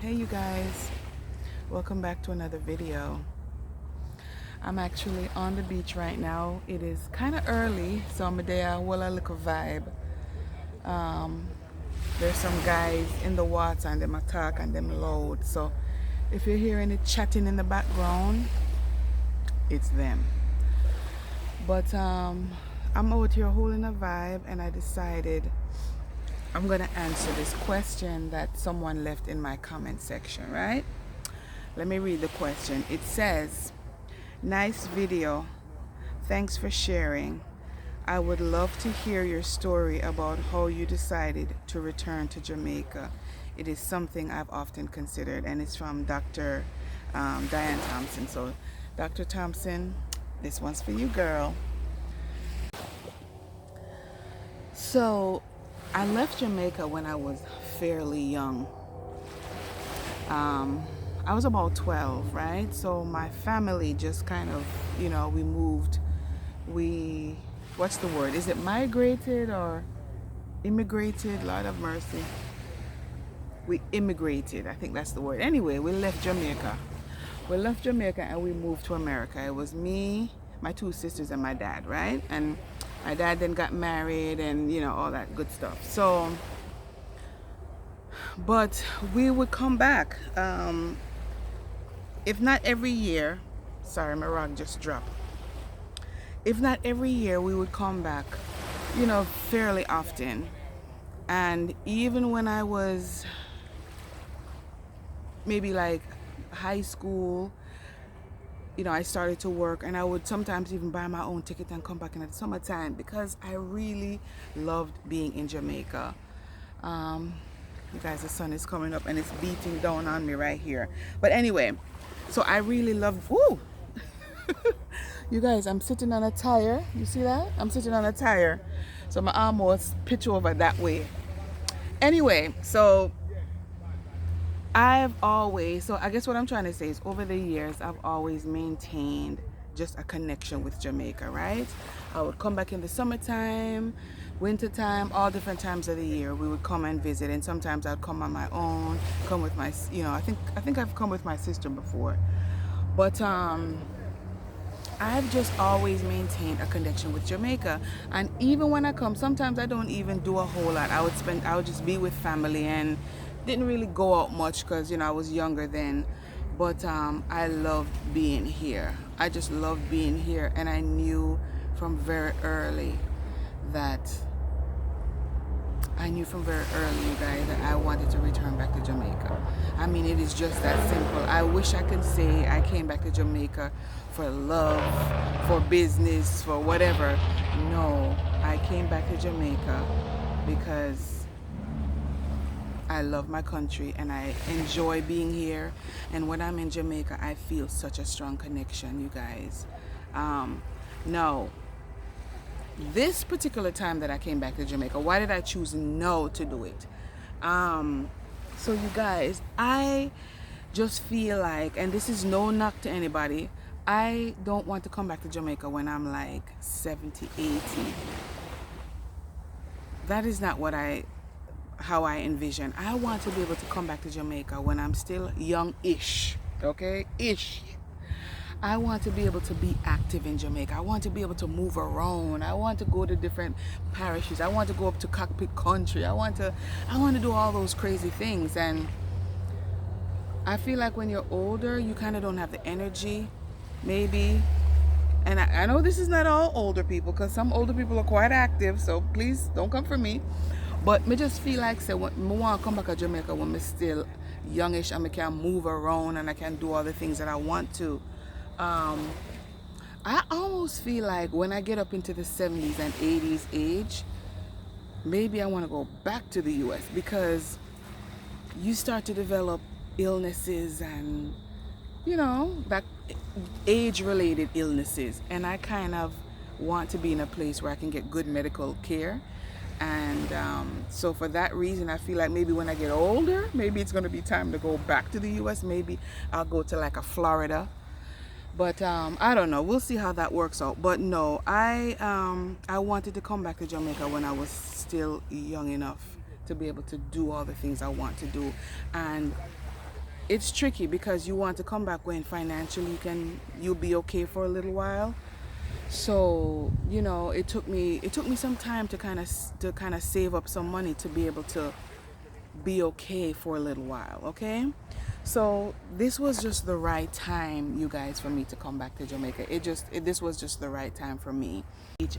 Hey you guys, welcome back to another video. I'm actually on the beach right now. It is kind of early, so I'm there. Well, a little vibe. Um, there's some guys in the water and them attack and them loud. So if you're hearing it chatting in the background, it's them. But I'm out here holding a vibe, and I decided I'm gonna answer this question that someone left in my comment section, right? Let me read the question. It says, "Nice video. Thanks for sharing. I would love to hear your story about how you decided to return to Jamaica. It is something I've often considered." And it's from Dr. Diane Thompson. So, Dr. Thompson, this one's for you, girl. So, I left Jamaica when I was fairly young. I was about 12, right? So my family just kind of, we moved. What's the word? Is it migrated or immigrated? Lord of mercy. We immigrated, I think that's the word. Anyway, we left Jamaica. We left Jamaica and we moved to America. It was me, my two sisters, and my dad, right? And my dad then got married and, all that good stuff. So, but we would come back. If not every year, sorry, my rug just dropped. If not every year, we would come back, fairly often. And even when I was maybe like high school, I started to work, and I would sometimes even buy my own ticket and come back in the summertime because I really loved being in Jamaica. You guys, the sun is coming up and it's beating down on me right here. But anyway, so I really loved, woo! You guys, I'm sitting on a tire. You see that? I'm sitting on a tire. So my arm was pitch over that way. Anyway, so I guess what I'm trying to say is over the years, I've always maintained just a connection with Jamaica, right? I would come back in the summertime, wintertime, all different times of the year. We would come and visit, and sometimes I'd come on my own, come with my, I think I've come with my sister before. But I've just always maintained a connection with Jamaica. And even when I come, sometimes I don't even do a whole lot. I would just be with family and didn't really go out much because, I was younger then. But I loved being here. I just loved being here. And I knew from very early, you guys, that I wanted to return back to Jamaica. I mean, it is just that simple. I wish I could say I came back to Jamaica for love, for business, for whatever. No, I came back to Jamaica because I love my country and I enjoy being here. And when I'm in Jamaica, I feel such a strong connection, you guys. No. This particular time that I came back to Jamaica, why did I choose no to do it? So you guys, I just feel like, and this is no knock to anybody, I don't want to come back to Jamaica when I'm like 70, 80. That is not how I envision. I want to be able to come back to Jamaica when I'm still young-ish, okay? Ish. I want to be able to be active in Jamaica. I want to be able to move around. I want to go to different parishes. I want to go up to Cockpit Country. I want to do all those crazy things. And I feel like when you're older, you kind of don't have the energy, maybe. And I know this is not all older people, because some older people are quite active, so please don't come for me. But me just feel like, say, when I want to come back to Jamaica when I'm still youngish and I can move around and I can do all the things that I want to. I almost feel like when I get up into the 70s and 80s age, maybe I want to go back to the US, because you start to develop illnesses and, that age-related illnesses. And I kind of want to be in a place where I can get good medical care. And so for that reason, I feel like maybe when I get older, maybe it's going to be time to go back to the US. Maybe I'll go to like a Florida. But I don't know. We'll see how that works out. But no, I wanted to come back to Jamaica when I was still young enough to be able to do all the things I want to do. And it's tricky because you want to come back when financially you'll be okay for a little while. So it took me some time to kind of save up some money to be able to be okay for a little while. Okay, so this was just the right time, you guys, for me to come back to Jamaica. This was just the right time for me.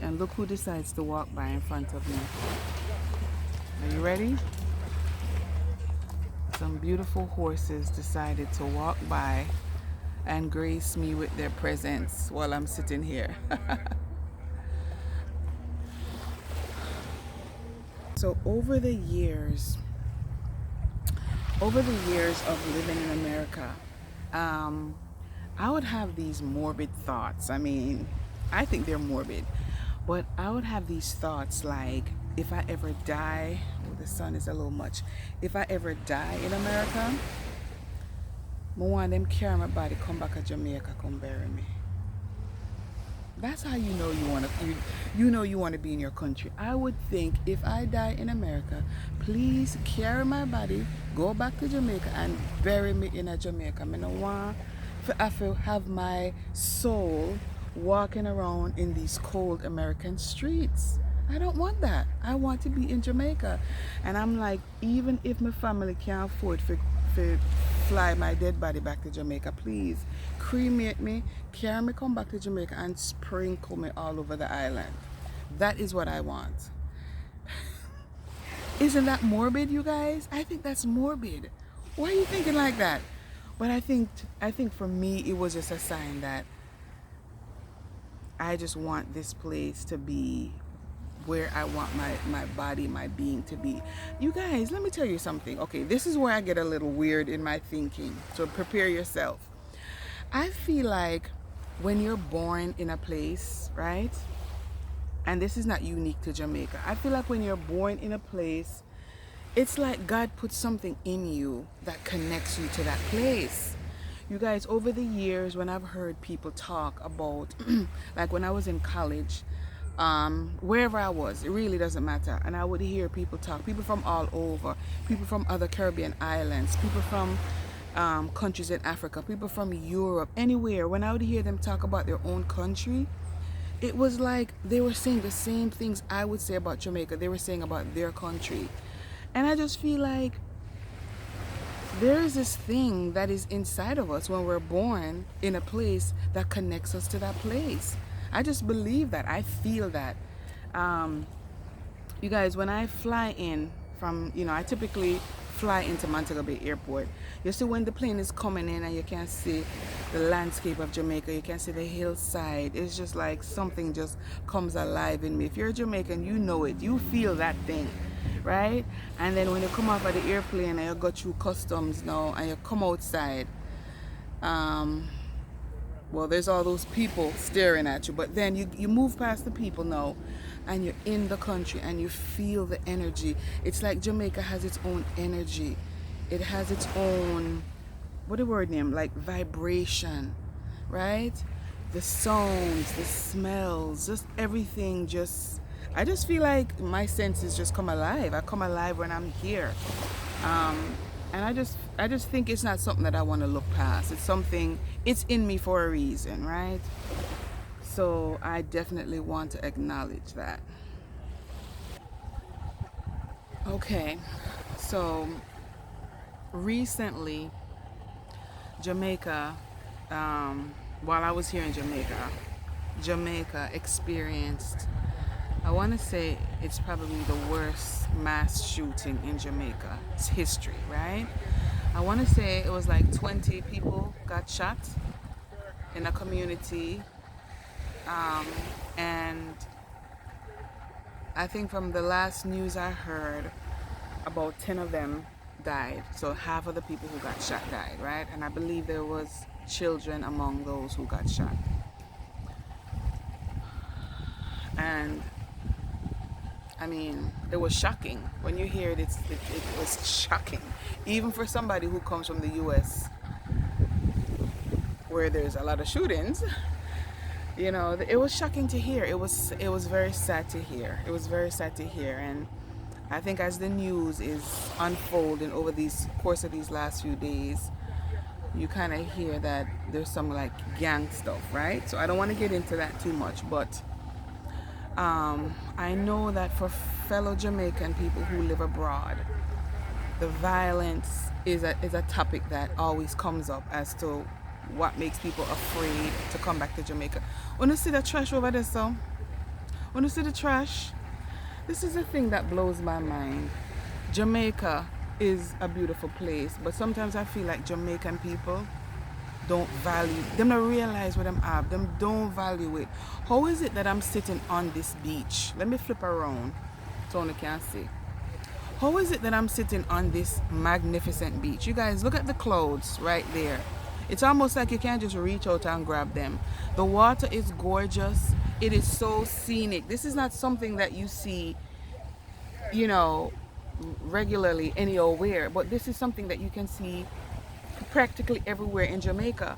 And look who decides to walk by in front of me. Are you ready? Some beautiful horses decided to walk by and grace me with their presence while I'm sitting here. So over the years of living in America, I would have these morbid thoughts. I mean, I think they're morbid, but I would have these thoughts like, if I ever die, oh, the sun is a little much. If I ever die in America, I want them carry my body, come back to Jamaica, come bury me. That's how you want to be in your country. I would think, if I die in America, please carry my body, go back to Jamaica and bury me in a Jamaica. I don't want to have my soul walking around in these cold American streets. I don't want that. I want to be in Jamaica. And I'm like, even if my family can't afford to fly my dead body back to Jamaica, please cremate me, carry me, come back to Jamaica and sprinkle me all over the island. That is what I want. Isn't that morbid, you guys? I think that's morbid. Why are you thinking like that? But I think for me, it was just a sign that I just want this place to be where I want my body, my being to be. You guys, let me tell you something. Okay, this is where I get a little weird in my thinking. So prepare yourself. I feel like when you're born in a place, right? And this is not unique to Jamaica. I feel like when you're born in a place, it's like God put something in you that connects you to that place. You guys, over the years, when I've heard people talk about, like when I was in college, wherever I was, it really doesn't matter, and I would hear people talk, people from all over, people from other Caribbean islands, people from countries in Africa, people from Europe, anywhere. When I would hear them talk about their own country, it was like they were saying the same things I would say about Jamaica, they were saying about their country. And I just feel like there is this thing that is inside of us when we're born in a place that connects us to that place. I just believe that. I feel that. You guys, when I fly in from, I typically fly into Montego Bay Airport. You see, when the plane is coming in and you can see the landscape of Jamaica, you can see the hillside, it's just like something just comes alive in me. If you're a Jamaican, you know it. You feel that thing, right? And then when you come off of the airplane and you go through customs now and you come outside, well, there's all those people staring at you, but then you move past the people now and you're in the country and you feel the energy. It's like Jamaica has its own energy. It has its own, what the word name, like vibration, right? The sounds, the smells, just everything. I just feel like my senses just come alive. I come alive when I'm here. And I just think it's not something that I want to look past. It's in me for a reason, right? So I definitely want to acknowledge that. Okay, so recently, Jamaica, while I was here in Jamaica experienced, I want to say it's probably the worst mass shooting in Jamaica's history, right? I want to say it was like 20 people got shot in a community, and I think from the last news I heard, about 10 of them died. So half of the people who got shot died, right? And I believe there was children among those who got shot. And I mean, it was shocking. When you hear it, it was shocking. Even for somebody who comes from the US, where there's a lot of shootings, it was shocking to hear. It was very sad to hear. It was very sad to hear. And I think as the news is unfolding over these course of these last few days, you kind of hear that there's some like gang stuff, right? So I don't want to get into that too much, but I know that for fellow Jamaican people who live abroad, the violence is a topic that always comes up as to what makes people afraid to come back to Jamaica. When you see the trash over there, so when you see the trash, this is the thing that blows my mind. Jamaica is a beautiful place, but sometimes I feel like Jamaican people don't value, them don't realize what them have, them don't value it. How is it that I'm sitting on this beach? Let me flip around so you can see. How is it that I'm sitting on this magnificent beach? You guys, look at the clouds right there. It's almost like you can't just reach out and grab them. The water is gorgeous. It is so scenic. This is not something that you see, you know, regularly anywhere, but this is something that you can see practically everywhere in Jamaica.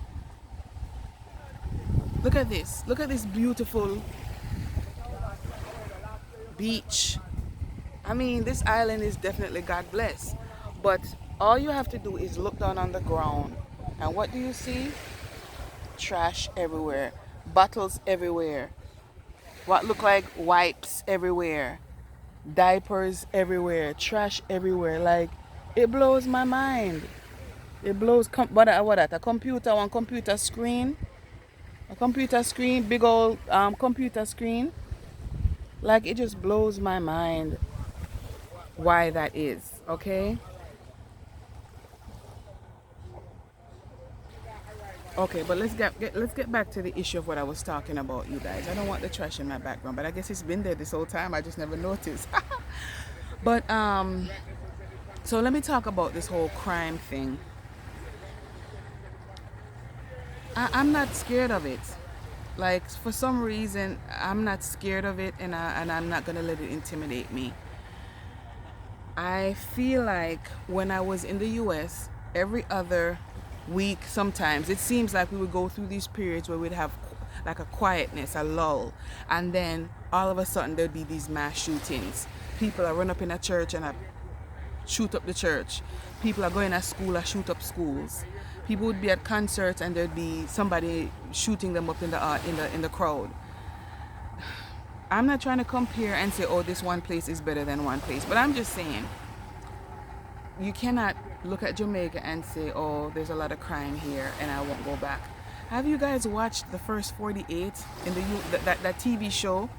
Look at this. Look at this beautiful beach. I mean, this island is definitely God bless. But all you have to do is look down on the ground. And what do you see? Trash everywhere. Bottles everywhere. What look like wipes everywhere. Diapers everywhere. Trash everywhere. Like, it blows my mind. It blows. What that? A computer, one computer screen. A computer screen. Big old computer screen. Like, it just blows my mind why that is, okay? Okay, but let's get back to the issue of what I was talking about, you guys. I don't want the trash in my background, but I guess it's been there this whole time. I just never noticed. But so let me talk about this whole crime thing. I'm not scared of it. Like, for some reason, I'm not scared of it, and I'm not gonna let it intimidate me. I feel like when I was in the US, every other week sometimes, it seems like we would go through these periods where we'd have like a quietness, a lull, and then all of a sudden there'd be these mass shootings. People are run up in a church and shoot up the church. People are going to school and shoot up schools. People would be at concerts and there'd be somebody shooting them up in the crowd. I'm not trying to compare and say, oh, this one place is better than one place, but I'm just saying, you cannot look at Jamaica and say, oh, there's a lot of crime here and I won't go back. Have you guys watched the first 48 in that TV show?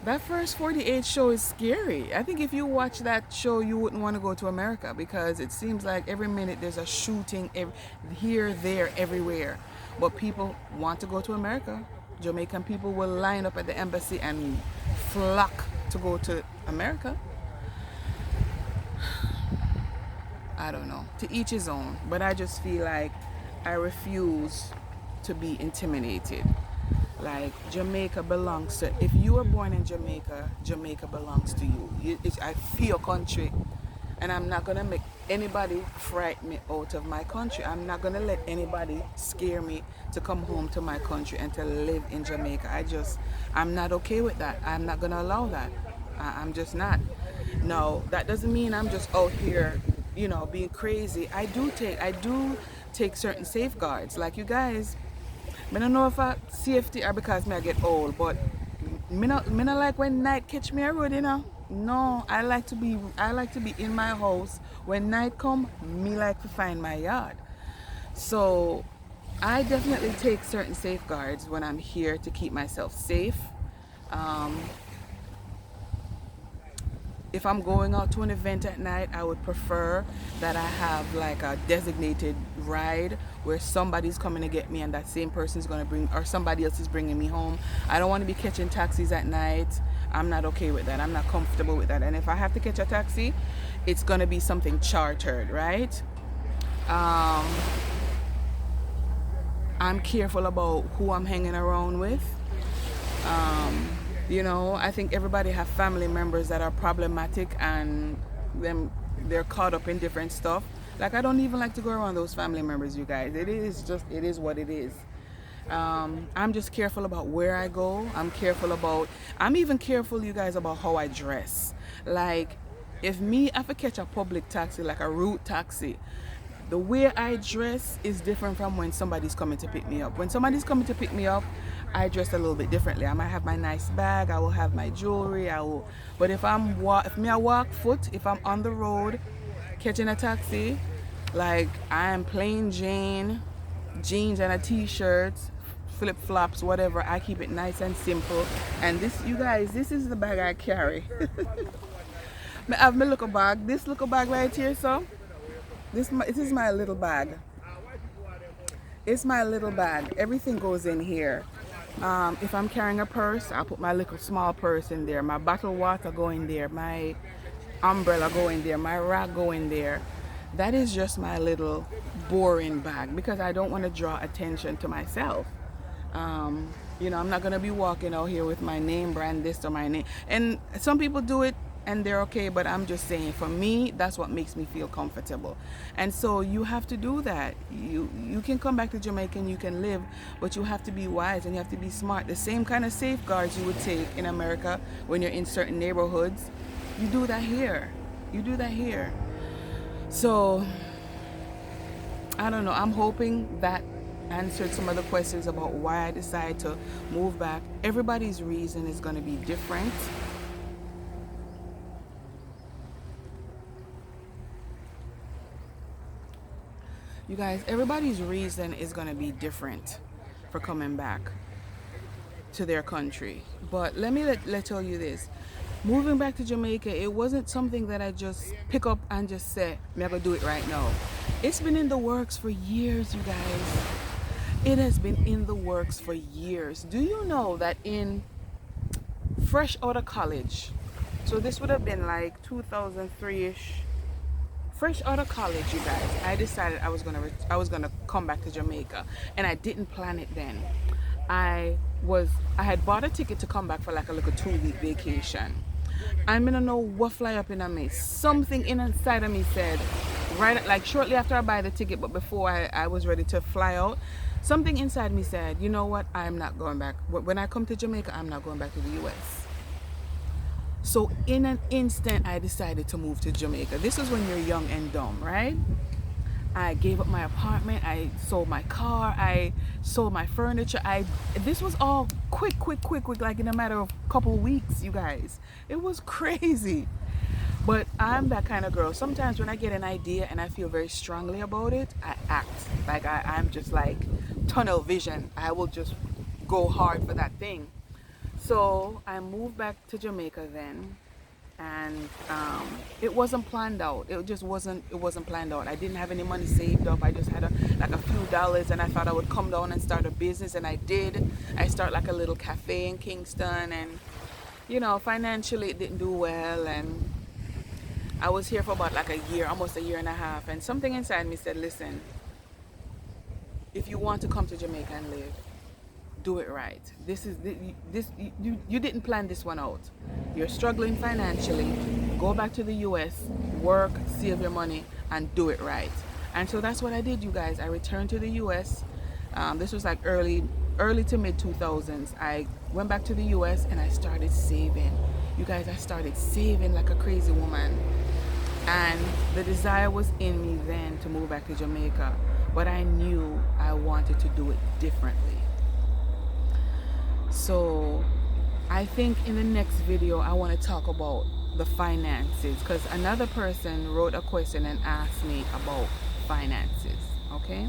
That first 48 show is scary. I think if you watch that show, you wouldn't want to go to America, because it seems like every minute there's a shooting here, there, everywhere. But people want to go to America. Jamaican people will line up at the embassy and flock to go to America. I don't know. To each his own. But I just feel like I refuse to be intimidated. Like, Jamaica belongs to... If you were born in Jamaica, Jamaica belongs to you. I feel your country. And I'm not going to make anybody frighten me out of my country. I'm not going to let anybody scare me to come home to my country and to live in Jamaica. I'm not okay with that. I'm not going to allow that. I'm just not. No, that doesn't mean I'm just out here, you know, being crazy. I do take certain safeguards. Like, you guys, I don't know if I safety or because I get old, but me not like when night catch me a road, you know. No, I like to be in my house. When night come, me like to find my yard. So I definitely take certain safeguards when I'm here to keep myself safe. If I'm going out to an event at night, I would prefer that I have like a designated ride where somebody's coming to get me and that same person's going to bring, or somebody else is bringing me home. I don't want to be catching taxis at night. I'm not okay with that. I'm not comfortable with that. And if I have to catch a taxi, it's going to be something chartered, right? I'm careful about who I'm hanging around with. You know, I think everybody have family members that are problematic and they're caught up in different stuff. Like, I don't even like to go around those family members, you guys. It is what it is. I'm just careful about where I go. I'm even careful, you guys, about how I dress. Like, if me have to catch a public taxi, like a route taxi, The way I dress is different from when somebody's coming to pick me up. When somebody's coming to pick me up, I dress a little bit differently. I might have my nice bag, I will have my jewelry, but if I walk foot, if I'm on the road catching a taxi, like I'm plain Jane, jeans and a t-shirt, flip-flops, whatever. I keep it nice and simple. And this, you guys, this is the bag I carry. I have my little bag. This little bag right here, so this is my little bag. It's my little bag. Everything goes in here. If I'm carrying a purse, I'll put my little small purse in there. My bottled water go in there. My umbrella go in there. My rag go in there. That is just my little boring bag because I don't want to draw attention to myself. You know, I'm not going to be walking out here with my name brand this or my name. And some people do it and they're okay, but I'm just saying, for me, that's what makes me feel comfortable. And so you have to do that. You can come back to Jamaica and you can live, but you have to be wise and you have to be smart. The same kind of safeguards you would take in America when you're in certain neighborhoods, you do that here. You do that here. So I don't know. I'm hoping that answered some of the questions about why I decided to move back. Everybody's reason is going to be different. You guys, everybody's reason is going to be different for coming back to their country. But let me tell you this. Moving back to Jamaica, it wasn't something that I just pick up and just say, I'm going to do it right now. It's been in the works for years, you guys. It has been in the works for years. Do you know that in fresh out of college, so this would have been like 2003-ish, fresh out of college, you guys, I decided I was gonna come back to Jamaica, and I didn't plan it then. I had bought a ticket to come back for like a little 2-week vacation. I'm gonna know what fly up in a me. Something inside of me said, right, like shortly after I buy the ticket, but before I was ready to fly out, something inside me said, you know what, I'm not going back. When I come to Jamaica, I'm not going back to the US. So in an instant, I decided to move to Jamaica. This is when you're young and dumb, right? I gave up my apartment. I sold my car. I sold my furniture. This was all quick, like in a matter of a couple weeks, you guys. It was crazy. But I'm that kind of girl. Sometimes when I get an idea and I feel very strongly about it, I act. Like I'm just like tunnel vision. I will just go hard for that thing. So I moved back to Jamaica then, and it wasn't planned out. It wasn't planned out. I didn't have any money saved up. I just had a few dollars, and I thought I would come down and start a business, and I did. I started like a little cafe in Kingston, and you know, financially it didn't do well, and I was here for about like a year, almost a year and a half, and something inside me said, listen, if you want to come to Jamaica and live, do it right. You didn't plan this one out. You're struggling financially. Go back to the US, work, save your money, and do it right. And so that's what I did, you guys. I returned to the US. This was like early to mid 2000s. I went back to the US and I started saving. You guys, I started saving like a crazy woman. And the desire was in me then to move back to Jamaica, but I knew I wanted to do it differently. So I think in the next video I want to talk about the finances, because another person wrote a question and asked me about finances. Okay.